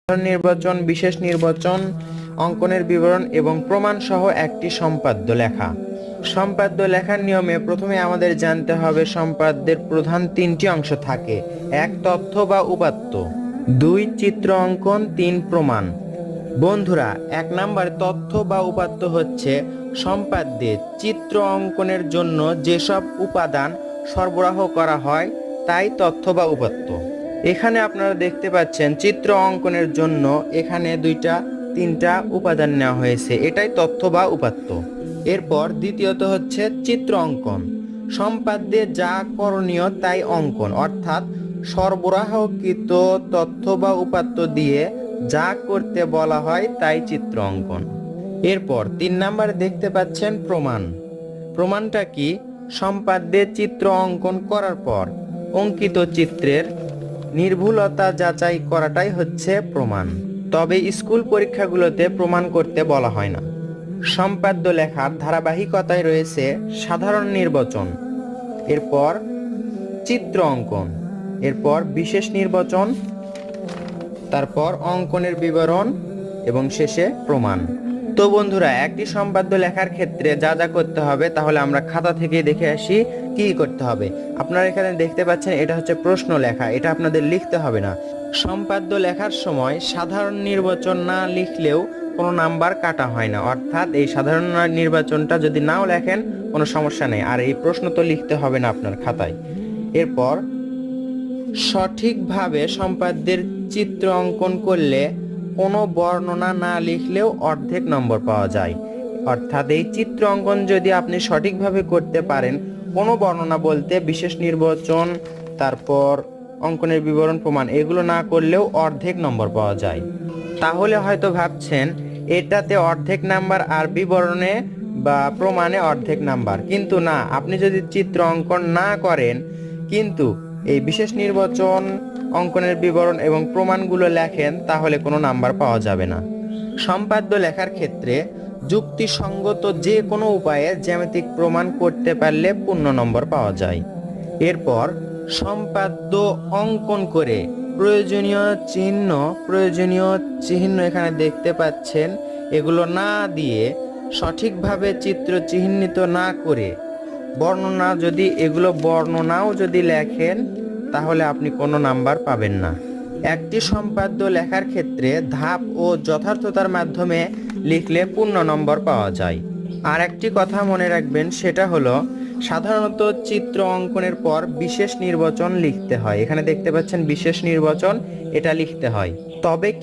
নির্বাচন, বিশেষ নির্বাচন, অঙ্কনের বিবরণ এবং প্রমাণ সহ একটি সম্পাদ্য লেখা। সম্পাদ্য লেখার নিয়মে প্রথমে আমাদের জানতে হবে সম্পাদ্যের প্রধান তিনটি অংশ থাকে: এক, তথ্য বা উপাত্ত; দুই, চিত্র অঙ্কন; তিন, প্রমাণ। বন্ধুরা, ১ নাম্বার তথ্য বা উপাত্ত হচ্ছে সম্পাদ্যে চিত্র অঙ্কনের জন্য যেসব উপাদান সরবরাহ করা হয় তাই তথ্য বা উপাত্ত। এখানে আপনারা দেখতে পাচ্ছেন চিত্র অঙ্কনের জন্য এখানে ২টা ৩টা উপাদান নেওয়া হয়েছে, এটাই তথ্য বা উপাত্ত। এরপর দ্বিতীয়ত হচ্ছে চিত্র অঙ্কন। সম্পাদ্যে যা করণীয় তাই অঙ্কন, অর্থাৎ সরবরাহকৃত তথ্য বা উপাত্ত দিয়ে যা করতে বলা হয় তাই চিত্র অঙ্কন। এরপর ৩ নাম্বারে দেখতে পাচ্ছেন প্রমাণ। প্রমাণটা কি? সম্পাদ্যে চিত্র অঙ্কন করার পর অঙ্কিত চিত্রের নির্ভুলতা যাচাই করাটাই হচ্ছে প্রমাণ। তবে স্কুল পরীক্ষাগুলোতে প্রমাণ করতে বলা হয় না। সম্পাদ্য লেখার ধারাবাহিকতায় রয়েছে সাধারণ নির্বাচন, এরপর চিত্র অঙ্কন, এরপর বিশেষ নির্বাচন, তারপর অঙ্কনের বিবরণ এবং শেষে প্রমাণ। তো বন্ধুরা, একটি সম্পাদ্য লেখার ক্ষেত্রে যা যা করতে হবে তাহলে আমরা খাতা থেকে দেখে আসি কি করতে হবে। আপনারা এখানে দেখতে পাচ্ছেন এটা হচ্ছে প্রশ্ন লেখা, এটা আপনাদের লিখতে হবে না। সম্পাদ্য লেখার সময় সাধারণ নির্বাচন না লিখলেও কোনো নাম্বার কাটা হয় না, অর্থাৎ এই সাধারণ নির্বাচনটা যদি নাও লেখেন কোনো সমস্যা নেই, আর এই প্রশ্ন তো লিখতে হবে না আপনার খাতায়। এরপর সঠিকভাবে সম্পাদ্যের চিত্র অঙ্কন করলে কোনো বর্ণনা না লিখলেও অর্ধেক নম্বর পাওয়া যায়। অর্থাৎ এই চিত্র অঙ্কন যদি আপনি সঠিকভাবে করতে পারেন, কোনো বর্ণনা বলতে বিশেষ নির্বাচন, তারপর অঙ্কনের বিবরণ, প্রমাণ এগুলো না করলেও অর্ধেক নম্বর পাওয়া যায়। তাহলে হয়তো ভাবছেন এটাতে অর্ধেক নাম্বার আর বিবরণে বা প্রমাণে অর্ধেক নাম্বার, কিন্তু না, আপনি যদি চিত্র অঙ্কন না করেন কিন্তু এই বিশেষ নির্বাচন, অঙ্কনের বিবরণ এবং প্রমাণগুলো লেখেন তাহলে কোনো নাম্বার পাওয়া যাবে না। সম্পাদ্য লেখার ক্ষেত্রে যুক্তিসঙ্গত যে কোনো উপায়ে জ্যামিতিক প্রমাণ করতে পারলে পূর্ণ নম্বর পাওয়া যায়। এরপর সম্পাদ্য অঙ্কন করে প্রয়োজনীয় চিহ্ন এখানে দেখতে পাচ্ছেন, এগুলো না দিয়ে সঠিকভাবে চিত্র চিহ্নিত না করে বর্ণনাও যদি লেখেন তাহলে আপনি কোনো নাম্বার পাবেন না। একটি সম্পাদ্য লেখার ক্ষেত্রে ধাপ ও যথার্থতার মাধ্যমে লিখলে পূর্ণ নম্বর পাওয়া যায়। আর একটি কথা মনে রাখবেন, সেটা হলো সাধারণত চিত্র অঙ্কনের পর বিশেষ নির্বাচন লিখতে হয়। এখানে দেখতে পাচ্ছেন বিশেষ নির্বাচন, এটা লিখতে হয়। তবে কেউ